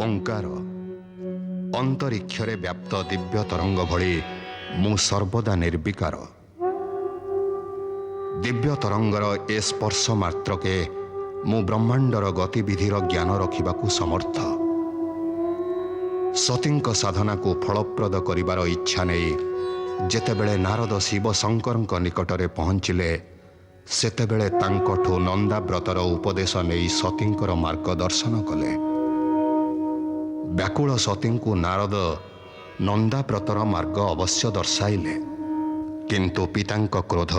ଓଙ୍କାର ଅନ୍ତରୀକ୍ଷରେ ବ୍ୟାପ୍ତ ଦିବ୍ୟ ତରଙ୍ଗ ଭଳି ମୁଁ ସର୍ବଦା ନିର୍ବିକାର। ଦିବ୍ୟ ତରଙ୍ଗର ଏ ସ୍ପର୍ଶ ମାତ୍ରକେ ମୁଁ ବ୍ରହ୍ମାଣ୍ଡର ଗତିବିଧିର ଜ୍ଞାନ ରଖିବାକୁ ସମର୍ଥ। ସତୀଙ୍କ ସାଧନାକୁ ଫଳପ୍ରଦ କରିବାର ଇଚ୍ଛା ନେଇ ଯେତେବେଳେ ନାରଦ ଶିବ ଶଙ୍କରଙ୍କ ନିକଟରେ ପହଞ୍ଚିଲେ, ସେତେବେଳେ ତାଙ୍କଠୁ ନନ୍ଦାବ୍ରତର ଉପଦେଶ ନେଇ ସତୀଙ୍କର ମାର୍ଗଦର୍ଶନ କଲେ। ବ୍ୟାକୁଳ ସତୀଙ୍କୁ ନାରଦ ନନ୍ଦାବ୍ରତର ମାର୍ଗ ଅବଶ୍ୟ ଦର୍ଶାଇଲେ, କିନ୍ତୁ ପିତାଙ୍କ କ୍ରୋଧ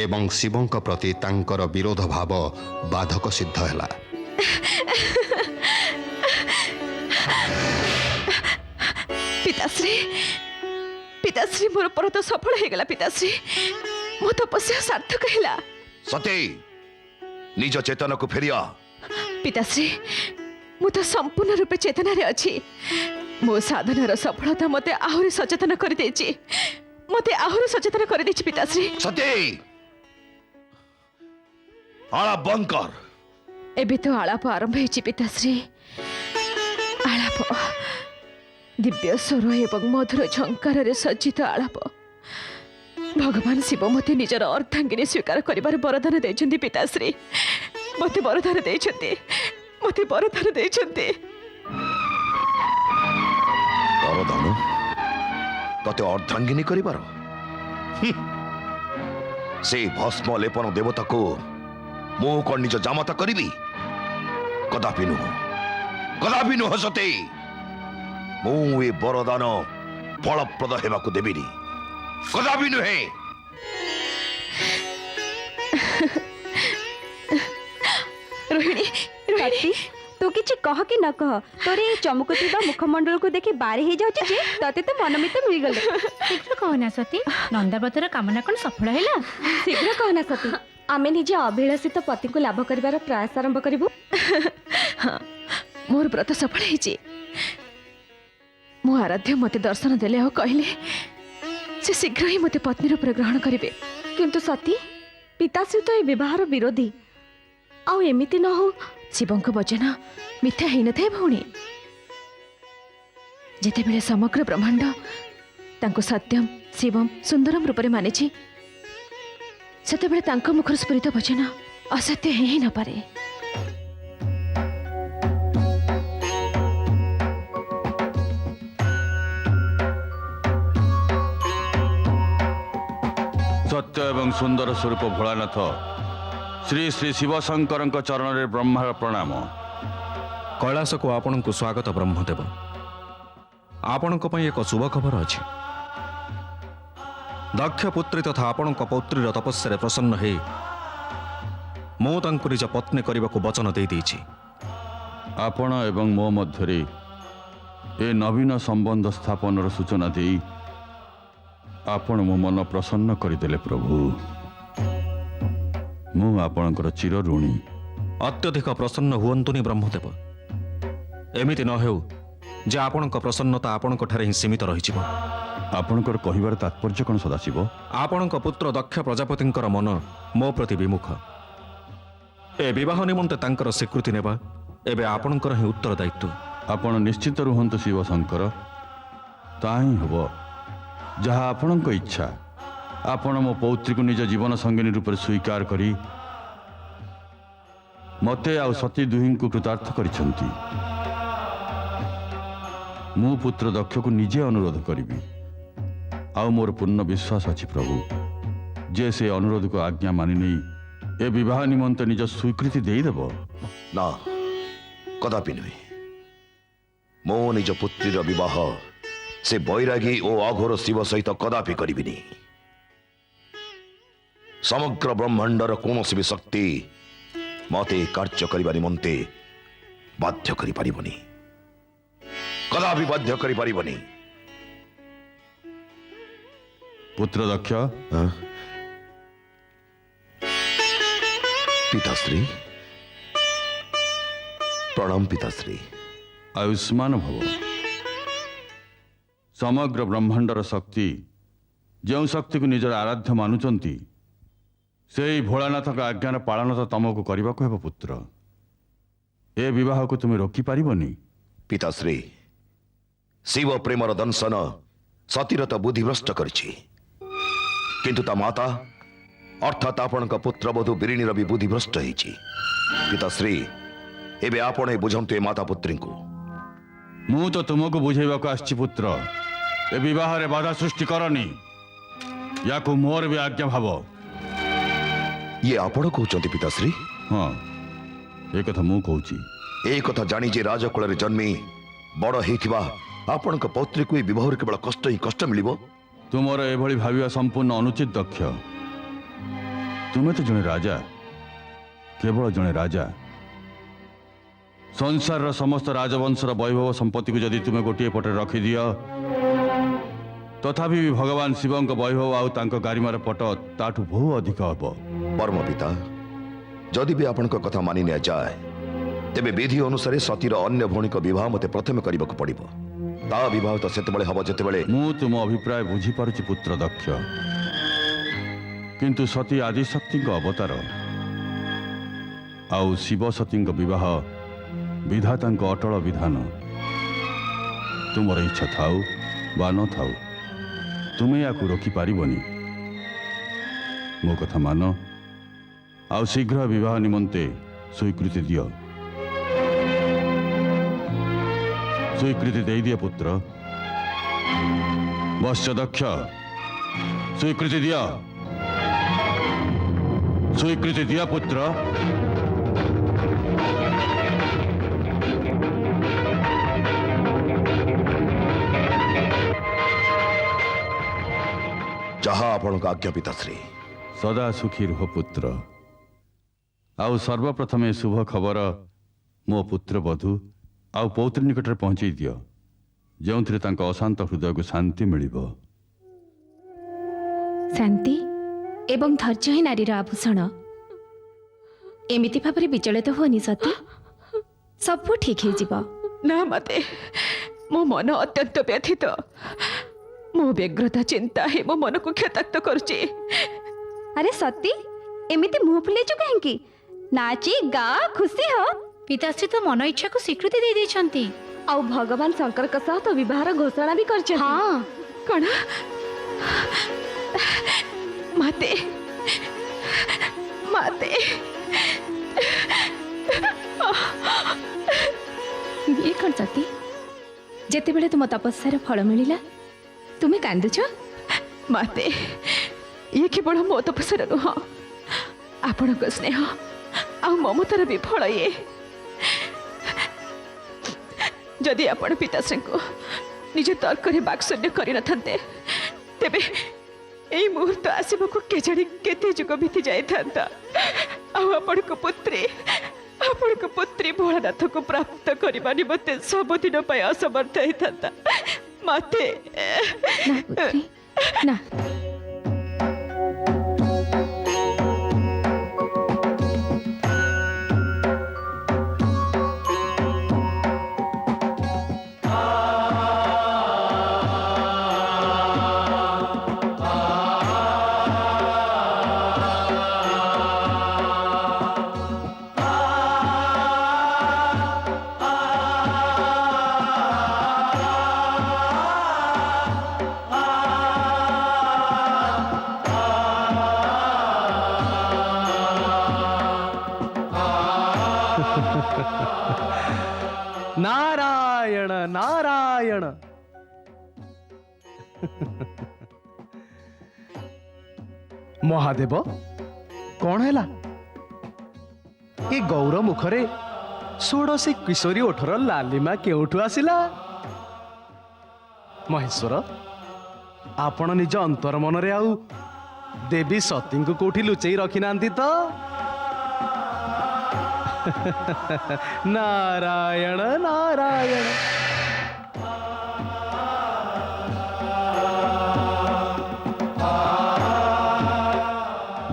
ଏବଂ ଶିବଙ୍କ ପ୍ରତି ତାଙ୍କର ବିରୋଧ ଭାବ ବାଧକ ସିଦ୍ଧ ହେଲା। ପିତାଶ୍ରୀ, ପିତାଶ୍ରୀ, ମୋର ପରତ ସଫଳ ହେଇଗଲା। ପିତାଶ୍ରୀ, ମୋ ତପସ୍ୟା ସାର୍ଥକ ହେଲା। ସତୀ, ନିଜ ଚେତନକୁ ଫେରିଆ। ପିତାଶ୍ରୀ, ମୁଁ ତ ସମ୍ପୂର୍ଣ୍ଣ ରୂପେ ଚେତନାରେ ଅଛି। ମୋ ସାଧନାର ସଫଳତା ମୋତେ ଆହୁରି ସଚେତନ କରିଦେଇଛି। ପିତାଶ୍ରୀ। ସତୀ, ଆଳାପ ବନ୍ଦ କର। ଏବେ ତ ଆଳାପ ଆରମ୍ଭ ହେଇଛି ପିତାଶ୍ରୀ। ଆଳାପ, ଦିବ୍ୟ ସ୍ୱର ଏବଂ ମଧୁର ଝଙ୍କାରରେ ସଜ୍ଜିତ ଆଳାପ। ଭଗବାନ ଶିବ ମୋତେ ନିଜର ଅର୍ଦ୍ଧାଙ୍ଗିନୀ ସ୍ୱୀକାର କରିବାର ବରଦାନ ଦେଇଛନ୍ତି। ପିତାଶ୍ରୀ, ମୋତେ ବରଦାନ ଦେଇଛନ୍ତି। ବରଦାନ? ତତେ ଅର୍ଦ୍ଧାଙ୍ଗିନୀ କରିବାର? ସେ ଭସ୍ମ ଲେପନ ଦେବତାକୁ ମୁଁ କଣ ନିଜ ଜାମାତା କରିବି? କଦାପି ନୁହଁ ସତୀ। ମୁଁ ଏ ବରଦାନ ଫଳପ୍ରଦ ହେବାକୁ ଦେବିନି। କଦାପି ନୁହେଁ। ରୋହିଣୀ, ତୁ କିଛି କହ କି ନ କହ, ତୋର ଏ ଚମକୁଥିବା ମୁଖମଣ୍ଡଳକୁ ଦେଖି ବାରି ହେଇଯାଉଛି ଯେ ତତେ ତ ମନମିତ ମିଳିଗଲେ। ଶୀଘ୍ର କହନା ସତୀ, ନନ୍ଦାବ୍ରତର କାମନା କଣ ସଫଳ ହେଲା? ଶୀଘ୍ର କହନା ସତୀ, ଆମେ ନିଜ ଅଭିଳାଷିତ ପତିଙ୍କୁ ଲାଭ କରିବାର ପ୍ରୟାସ ଆରମ୍ଭ କରିବୁ। ମୋର ବ୍ରତ ସଫଳ ହେଇଛି। ମୋ ଆରାଧ୍ୟ ମୋତେ ଦର୍ଶନ ଦେଲେ ଆଉ କହିଲେ ସେ ଶୀଘ୍ର ହିଁ ମୋତେ ପତ୍ନୀ ରୂପରେ ଗ୍ରହଣ କରିବେ। କିନ୍ତୁ ସତୀ, ପିତାଶ୍ରୀ ତ ଏ ବିବାହର ବିରୋଧୀ। ଆଉ ଏମିତି ନ ହଉ। ଶିବଙ୍କ ବଚନ ମିଥ୍ୟା ହେଇନଥାଏ ଭଉଣୀ। ଯେତେବେଳେ ସମଗ୍ର ବ୍ରହ୍ମାଣ୍ଡ ତାଙ୍କୁ ସତ୍ୟମ, ଶିବମ, ସୁନ୍ଦରମ ରୂପରେ ମାନିଛି, ସେତେବେଳେ ତାଙ୍କ ମୁଖରୁ ସ୍ଫୁରିତ ବଚନ ଅସତ୍ୟ ହିଁ ନପାରେ। ସତ୍ୟ ଏବଂ ସୁନ୍ଦର ସ୍ୱରୂପ ଭୋଳାନାଥ ଶ୍ରୀ ଶ୍ରୀ ଶିବଶଙ୍କରଙ୍କ ଚରଣରେ ବ୍ରହ୍ମାର ପ୍ରଣାମ। କୈଳାସକୁ ଆପଣଙ୍କୁ ସ୍ୱାଗତ ବ୍ରହ୍ମଦେବ। ଆପଣଙ୍କ ପାଇଁ ଏକ ଶୁଭ ଖବର ଅଛି। ଦକ୍ଷ ପୁତ୍ରୀ ତଥା ଆପଣଙ୍କ ପୌତ୍ରୀର ତପସ୍ୟାରେ ପ୍ରସନ୍ନ ହେଇ ମୁଁ ତାଙ୍କୁ ନିଜ ପତ୍ନୀ କରିବାକୁ ବଚନ ଦେଇଦେଇଛି। ଆପଣ ଏବଂ ମୋ ମଧ୍ୟରେ ଏ ନବୀନ ସମ୍ବନ୍ଧ ସ୍ଥାପନର ସୂଚନା ଦେଇ ଆପଣ ମୋ ମନ ପ୍ରସନ୍ନ କରିଦେଲେ ପ୍ରଭୁ। ମୁଁ ଆପଣଙ୍କର ଚିର ଋଣୀ। ଅତ୍ୟଧିକ ପ୍ରସନ୍ନ ହୁଅନ୍ତୁନି ବ୍ରହ୍ମଦେବ। ଏମିତି ନ ହେଉ ଯେ ଆପଣଙ୍କ ପ୍ରସନ୍ନତା ଆପଣଙ୍କଠାରେ ହିଁ ସୀମିତ ରହିଯିବ। ଆପଣଙ୍କର କହିବାର ତାତ୍ପର୍ଯ୍ୟ କ'ଣ ସଦାଶିବ? ଆପଣଙ୍କ ପୁତ୍ର ଦକ୍ଷ ପ୍ରଜାପତିଙ୍କର ମନ ମୋ ପ୍ରତି ବିମୁଖ। ଏ ବିବାହ ନିମନ୍ତେ ତାଙ୍କର ସ୍ୱୀକୃତି ନେବା ଏବେ ଆପଣଙ୍କର ହିଁ ଉତ୍ତରଦାୟିତ୍ୱ। ଆପଣ ନିଶ୍ଚିତ ରୁହନ୍ତୁ ଶିବଶଙ୍କର। ତାହା ହିଁ ହେବ ଯାହା ଆପଣଙ୍କ ଇଚ୍ଛା। ଆପଣ ମୋ ପୌତ୍ରୀକୁ ନିଜ ଜୀବନ ସଙ୍ଗିନୀ ରୂପରେ ସ୍ୱୀକାର କରି ମୋତେ ଆଉ ସତୀ ଦୁହିଁଙ୍କୁ କୃତାର୍ଥ କରିଛନ୍ତି। ମୁଁ ପୁତ୍ର ଦକ୍ଷକୁ ନିଜେ ଅନୁରୋଧ କରିବି। ଆଉ ମୋର ପୂର୍ଣ୍ଣ ବିଶ୍ୱାସ ଅଛି ପ୍ରଭୁ ଯେ ସେ ଅନୁରୋଧକୁ ଆଜ୍ଞା ମାନି ନେଇ ଏ ବିବାହ ନିମନ୍ତେ ନିଜ ସ୍ୱୀକୃତି ଦେଇଦେବ। ନା, କଦାପି ନୁହେଁ। ମୁଁ ନିଜ ପୁତ୍ରୀର ବିବାହ ସେ ବୈରାଗୀ ଓ ଅଘୋର ଶିବ ସହିତ କଦାପି କରିବିନି। ସମଗ୍ର ବ୍ରହ୍ମାଣ୍ଡର କୌଣସି ବି ଶକ୍ତି ମତେ କାର୍ଯ୍ୟ କରିବା ନିମନ୍ତେ ବାଧ୍ୟ କରିପାରିବନି। କଦାପି ବାଧ୍ୟ କରିପାରିବନି। ପୁତ୍ର ଦକ୍ଷ, ପିତାଶ୍ରୀ ପ୍ରଣାମ। ପିତାଶ୍ରୀ ଆୟୁଷ୍ମାନ ଭବ। ସମଗ୍ର ବ୍ରହ୍ମାଣ୍ଡର ଶକ୍ତି ଯେଉଁ ଶକ୍ତିକୁ ନିଜର ଆରାଧ୍ୟ ମାନୁଛନ୍ତି, ସେହି ଭୋଳାନାଥଙ୍କ ଆଜ୍ଞାର ପାଳନ ତ ତମକୁ କରିବାକୁ ହେବ ପୁତ୍ର। ଏ ବିବାହକୁ ତୁମେ ରୋକିପାରିବନି। ପିତାଶ୍ରୀ, ଶିବ ପ୍ରେମର ଦଂଶନ ସତୀର ତ ବୁଦ୍ଧିଭ୍ରଷ୍ଟ କରିଛି, କିନ୍ତୁ ତା ମାତା ଅର୍ଥାତ୍ ଆପଣଙ୍କ ପୁତ୍ରବଧୂ ବିରିଣୀର ବି ବୁଦ୍ଧିଭ୍ରଷ୍ଟ ହେଇଛି। ପିତାଶ୍ରୀ, ଏବେ ଆପଣ ବୁଝନ୍ତୁ ଏ ମାତା ପୁତ୍ରୀଙ୍କୁ। ମୁଁ ତ ତୁମକୁ ବୁଝେଇବାକୁ ଆସିଛି ପୁତ୍ର, ଏ ବିବାହରେ ବାଧା ସୃଷ୍ଟି କରନି। ୟାକୁ ମୋର ବି ଆଜ୍ଞା ଭାବ। ଇଏ ଆପଣ କହୁଛନ୍ତି ପିତାଶ୍ରୀ? ହଁ, ଏ କଥା ମୁଁ କହୁଛି। এই কথা জানি যে রাজকোଳରେ জন্মি বড় ହେଇଥିବା ଆପଣଙ୍କ ପୌତ୍ରୀକୁ ଏ ବିବାହରେ କେବଳ କଷ୍ଟ ହିଁ କଷ୍ଟ ମିଳିବ। ତୁମର ଏଭଳି ଭାବିବା ସମ୍ପୂର୍ଣ୍ଣ ଅନୁଚିତ ଦକ୍ଷ। ତୁମେ ତ ଜଣେ ରାଜା, କେବଳ ଜଣେ ରାଜା। ସଂସାରର ସମସ୍ତ ରାଜବଂଶର ବୈଭବ ସମ୍ପତ୍ତିକୁ ଯଦି ତୁମେ ଗୋଟିଏ ପଟେ ରଖିଦିଅ, ତଥାପି ବି ଭଗବାନ ଶିବଙ୍କ ବୈଭବ ଆଉ ତାଙ୍କ ଗାରିମାର ପଟ ତାଠୁ ବହୁ ଅଧିକ ହେବ। ପରମ ପିତା, ଯଦି ବି ଆପଣଙ୍କ କଥା ମାନି ନିଆଯାଏ, ତେବେ ବିଧି ଅନୁସାରେ ସତୀର ଅନ୍ୟ ଭଉଣୀଙ୍କ ବିବାହ ମୋତେ ପ୍ରଥମେ କରିବାକୁ ପଡ଼ିବ। ତା ବିବାହ ତ ସେତେବେଳେ ହେବ ଯେତେବେଳେ ମୁଁ ତୁମ ଅଭିପ୍ରାୟ ବୁଝିପାରୁଛି ପୁତ୍ର ଦକ୍ଷ, କିନ୍ତୁ ସତୀ ଆଦିଶକ୍ତିଙ୍କ ଅବତାର, ଆଉ ଶିବ ସତୀଙ୍କ ବିବାହ ବିଧାତାଙ୍କ ଅଟଳ ବିଧାନ। ତୁମର ଇଚ୍ଛା ଥାଉ ବା ନଥାଉ, ତୁମେ ୟାକୁ ରୋକିପାରିବନି। ମୋ କଥା ମାନ, ଆଉ ଶୀଘ୍ର ବିବାହ ନିମନ୍ତେ ସ୍ୱୀକୃତି ଦିଅ। ସ୍ୱୀକୃତି ଦେଇଦିଅ ପୁତ୍ର। ବତ୍ସ ଦକ୍ଷ, ସ୍ୱୀକୃତି ଦିଅ, ସ୍ୱୀକୃତି ଦିଅ ପୁତ୍ର। ଯାହା ଆପଣଙ୍କ ଆଜ୍ଞା ପିତାଶ୍ରୀ। ସଦା ସୁଖୀ ରୁହ ପୁତ୍ର। ଆଉ ସର୍ବପ୍ରଥମେ ଶୁଭ ଖବର ମୋ ପୁତ୍ରବଧୂ ଆଉ ପୌତ୍ରୀ ନିକଟରେ ପହଞ୍ଚାଇ ଦିଅ, ଯେଉଁଥିରେ ତାଙ୍କ ଅଶାନ୍ତ ହୃଦୟକୁ ଶାନ୍ତି ମିଳିବ। ଶାନ୍ତି ଏବଂ ଧୈର୍ଯ୍ୟ ହିଁ ନାରୀର ଆଭୂଷଣ। ଏମିତି ଭାବରେ ବିଚଳିତ ହୁଅନି ସତୀ, ସବୁ ଠିକ୍ ହେଇଯିବ। ନା ମତେ, ମୋ ମନ ଅତ୍ୟନ୍ତ ବ୍ୟଥିତ। ମୋ ବ୍ୟଗ୍ରତା ଚିନ୍ତା ହିଁ ମୋ ମନକୁ କ୍ଷତାକ୍ତ କରୁଛି। ଆରେ ସତୀ, ଏମିତି ମୁହଁ ଫୁଲେଇଛୁ କାହିଁକି? ନାଚି ଗା ଖୁସି ହ। ପିତାଶ୍ରୀ ତ ମନ ଇଚ୍ଛାକୁ ସ୍ୱୀକୃତି ଦେଇଦେଇଛନ୍ତି। ଆଉ ଭଗବାନ ଶଙ୍କରଙ୍କ ସହ ତ ବିବାହର ଘୋଷଣା ବି କରିଛନ୍ତି। ହଁ, କଣ? ମତେ ମତେ ଇଏ କ'ଣ ସତୀ, ଯେତେବେଳେ ତୁମ ତପସ୍ୟାର ଫଳ ମିଳିଲା ତୁମେ କାନ୍ଦୁଛ? ମତେ ଇଏ କେବଳ ମୋ ତପସ୍ୟାର ନୁହଁ, ଆପଣଙ୍କ ସ୍ନେହ ଆଉ ମମତାର ବି ଫଳ ଇଏ। ଯଦି ଆପଣ ପିତାଶ୍ରୀଙ୍କୁ ନିଜ ତର୍କରେ ବାକ୍ଶୂନ୍ୟ କରିନଥାନ୍ତେ, ତେବେ ଏଇ ମୁହୂର୍ତ୍ତ ଆସିବାକୁ କେଜାଣି କେତେ ଯୁଗ ବିତି ଯାଇଥାନ୍ତା। ଆଉ ଆପଣଙ୍କ ପୁତ୍ରୀ ଭୋଳାନାଥକୁ ପ୍ରାପ୍ତ କରିବା ନିମନ୍ତେ ସବୁଦିନ ପାଇଁ ଅସମର୍ଥ ହେଇଥାନ୍ତା। ମତେ ନା ପୁତ୍ରୀ, ନା। नारायण नारायण। महादेव कौन है ये गौर मुखरे षोड़शी किशोरी ओठर लालिमा केउठु आसिला? महेश्वर, आपण निज अंतर मन रे आउ देवी सती को कोठी लुचई रखी नांती तो? नारायण नारायण।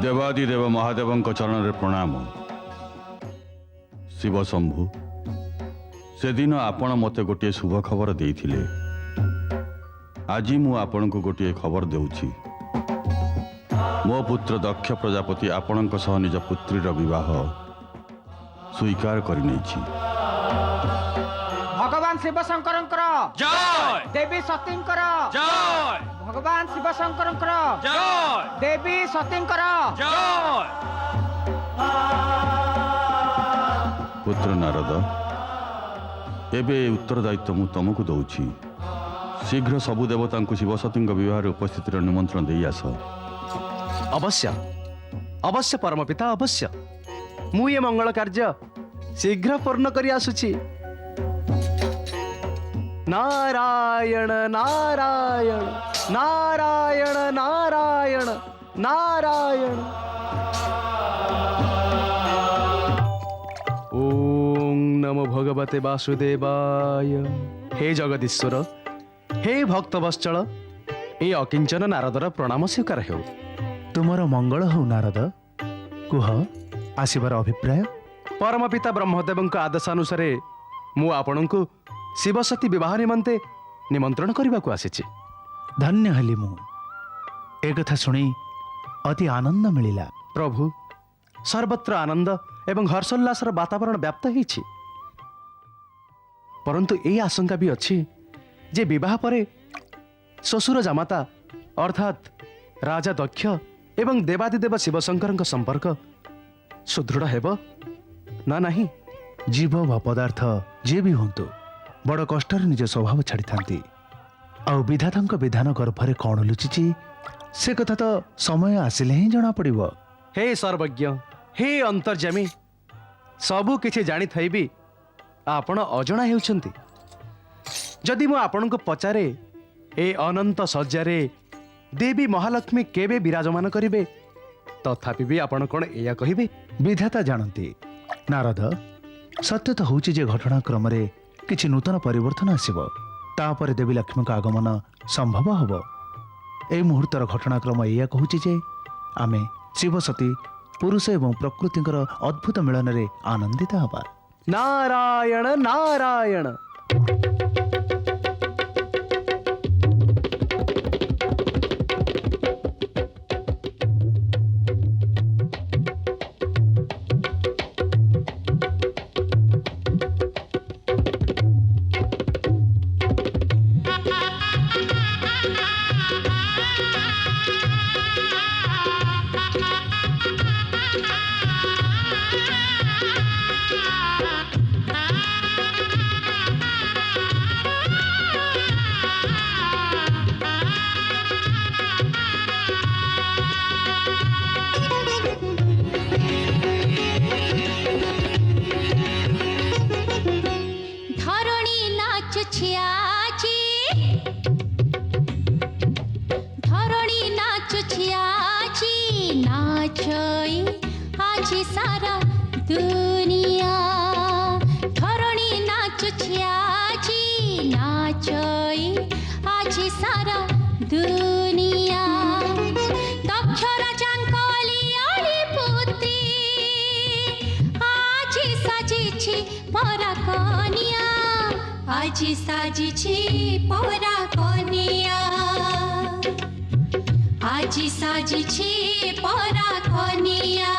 देवादिदेव महादेवଙ୍କ ଚରଣରେ ପ୍ରଣାମ। ଶିବ ଶମ୍ଭୁ, ସେଦିନ ଆପଣ ମୋତେ ଗୋଟିଏ ଶୁଭ ଖବର ଦେଇଥିଲେ। ଆଜି ମୁଁ ଆପଣଙ୍କୁ ଗୋଟିଏ ଖବର ଦେଉଛି। ମୋ ପୁତ୍ର ଦକ୍ଷ ପ୍ରଜାପତି ଆପଣଙ୍କ ସହ ନିଜ ପୁତ୍ରୀର ବିବାହ ସ୍ୱୀକାର କରିନେଇଛି। ଭଗବାନ भगवान शिव शंकर देवी सती भगवान शिव शंकर देवी सती ପୁତ୍ର ନାରଦ, ଏବେ ଏ ଉତ୍ତରଦାୟିତ୍ୱ ମୁଁ ତମକୁ ଦଉଛି। ଶୀଘ୍ର ସବୁ ଦେବତାଙ୍କୁ ଶିବସତୀଙ୍କ ବିବାହରେ ଉପସ୍ଥିତିର ନିମନ୍ତ୍ରଣ ଦେଇ ଆସ। ଅବଶ୍ୟ ଅବଶ୍ୟ ପରମ ପିତା, ଅବଶ୍ୟ ମୁଁ ଏ ମଙ୍ଗଳ କାର୍ଯ୍ୟ ଶୀଘ୍ର ପୂର୍ଣ୍ଣ କରି ଆସୁଛି। ନାରାୟଣ ନାରାୟଣ ନାରାୟଣ ନାରାୟଣ ନାରାୟଣ। ଓಂ ନମୋ ଭଗବତେ ବାସୁଦେବାୟ। ହେ ଜଗଦୀଶ୍ୱର, ହେ ଭକ୍ତ ବତ୍ସଳ, ଏ ଅକିଞ୍ଚନ ନାରଦର ପ୍ରଣାମ ସ୍ୱୀକାର ହେଉ। ତୁମର ମଙ୍ଗଳ ହଉ ନାରଦ, କୁହ ଆସିବାର ଅଭିପ୍ରାୟ। ପରମ ପିତା ବ୍ରହ୍ମଦେବଙ୍କ ଆଦେଶ ଅନୁସାରେ ମୁଁ ଆପଣଙ୍କୁ ଶିବସତୀ ବିବାହ ନିମନ୍ତେ ନିମନ୍ତ୍ରଣ କରିବାକୁ ଆସିଛି। ଧନ୍ୟ ହେଲି ମୁଁ, ଏ କଥା ଶୁଣି ଅତି ଆନନ୍ଦ ମିଳିଲା। ପ୍ରଭୁ, ସର୍ବତ୍ର ଆନନ୍ଦ ଏବଂ ହର୍ଷୋଲ୍ଲାସର ବାତାବରଣ ବ୍ୟାପ୍ତ ହେଇଛି। ପରନ୍ତୁ ଏହି ଆଶଙ୍କା ବି ଅଛି ଯେ ବିବାହ ପରେ ଶ୍ୱଶୁର ଜାମାତା ଅର୍ଥାତ୍ ରାଜା ଦକ୍ଷ ଏବଂ ଦେବାଦିଦେବ ଶିବଶଙ୍କରଙ୍କ ସମ୍ପର୍କ ସୁଦୃଢ଼ ହେବ ନା ନାହିଁ। ଜୀବ ବା ପଦାର୍ଥ ଯିଏ ବି ହୁଅନ୍ତୁ ବଡ଼ କଷ୍ଟରେ ନିଜ ସ୍ୱଭାବ ଛାଡ଼ିଥାନ୍ତି। ଆଉ ବିଧାତାଙ୍କ ବିଧାନ ଗର୍ଭରେ କ'ଣ ଲୁଚିଛି ସେ କଥା ତ ସମୟ ଆସିଲେ ହିଁ ଜଣାପଡ଼ିବ। ହେ ସର୍ବଜ୍ଞ, ହେ ଅନ୍ତର୍ଯାମୀ, ସବୁ କିଛି ଜାଣିଥାଇ ବି ଆପଣ ଅଜଣା ହେଉଛନ୍ତି। ଯଦି ମୁଁ ଆପଣଙ୍କୁ ପଚାରେ ଏ ଅନନ୍ତ ଶଯ୍ୟାରେ ଦେବୀ ମହାଲକ୍ଷ୍ମୀ କେବେ ବିରାଜମାନ କରିବେ, ତଥାପି ବି ଆପଣ କ'ଣ ଏଇଆ କହିବେ? ବିଧାତା ଜାଣନ୍ତି ନାରଦ, ସତ୍ୟ ତ ହେଉଛି ଯେ ଘଟଣାକ୍ରମରେ କିଛି ନୂତନ ପରିବର୍ତ୍ତନ ଆସିବ। ତାପରେ ଦେବୀ ଲକ୍ଷ୍ମୀଙ୍କ ଆଗମନ ସମ୍ଭବ ହେବ। ଏହି ମୁହୂର୍ତ୍ତର ଘଟଣାକ୍ରମ ଏଇଆ କହୁଛି ଯେ ଆମେ ଶିବସତୀ ପୁରୁଷ ଏବଂ ପ୍ରକୃତିଙ୍କର ଅଦ୍ଭୁତ ମିଳନରେ ଆନନ୍ଦିତ ହେବା। ନାରାୟଣ ନାରାୟଣ। আজি সাজিছি পরা কনিয়া, আজি সাজিছি পরা কনিয়া।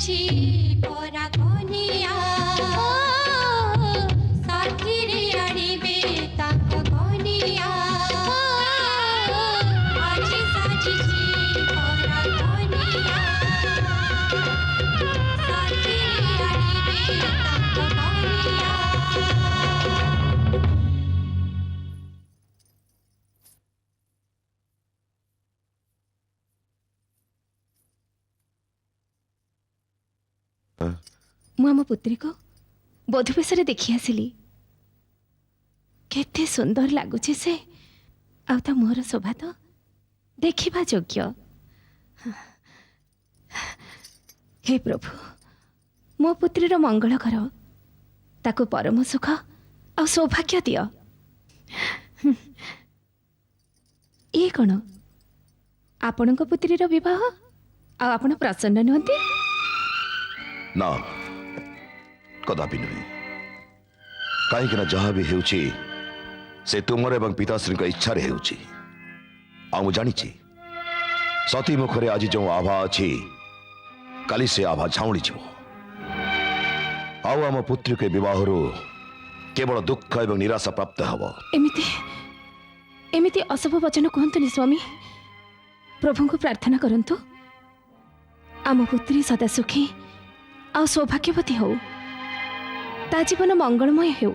ସାଜିଛି ପରା କନିଆ ସାଥିରେ ଆଣିବେ ତାଙ୍କ କନିଆ ଆଜି ସାଜିଛି ପରା କନିଆ ସାଥିରେ ଆଣିବେ ତାଙ୍କ କନିଆ। ମୁଁ ଆମ ପୁତ୍ରୀକୁ ବୋଧବେଶରେ ଦେଖି ଆସିଲି। କେତେ ସୁନ୍ଦର ଲାଗୁଛି ସେ, ଆଉ ତା ମୁହଁର ଶୋଭା ତ ଦେଖିବା ଯୋଗ୍ୟ। ହେ ପ୍ରଭୁ, ମୋ ପୁତ୍ରୀର ମଙ୍ଗଳ କର, ତାକୁ ପରମ ସୁଖ ଆଉ ସୌଭାଗ୍ୟ ଦିଅ। ଇଏ କ'ଣ, ଆପଣଙ୍କ ପୁତ୍ରୀର ବିବାହ ଆଉ ଆପଣ ପ୍ରସନ୍ନ ନୁହନ୍ତି? ନା, କଦାପି ନୁହେଁ। କାହିଁକି ନା ଯାହା ବି ହେଉଛି ସେ ତୁମର ଏବଂ ପିତାଶ୍ରୀଙ୍କ ଇଚ୍ଛାରେ ହେଉଛି। ଆଉ ମୁଁ ଜାଣିଛି ସତୀ ମୁଖରେ ଆଜି ଯେଉଁ ଆଭା ଅଛି କାଲି ସେ ଆଭା ଝାଉଁଳିଯିବ, ଆଉ ଆମ ପୁତ୍ରୀକୁ ଏ ବିବାହରୁ କେବଳ ଦୁଃଖ ଏବଂ ନିରାଶା ପ୍ରାପ୍ତ ହେବ। ଏମିତି ଅଶୁଭ ବଚନ କୁହନ୍ତୁନି ସ୍ୱାମୀ। ପ୍ରଭୁଙ୍କୁ ପ୍ରାର୍ଥନା କରନ୍ତୁ ଆମ ପୁତ୍ରୀ ସଦା ସୁଖୀ ଆଉ ସୌଭାଗ୍ୟବତୀ ହେଉ, ତା ଜୀବନ ମଙ୍ଗଳମୟ ହେଉ।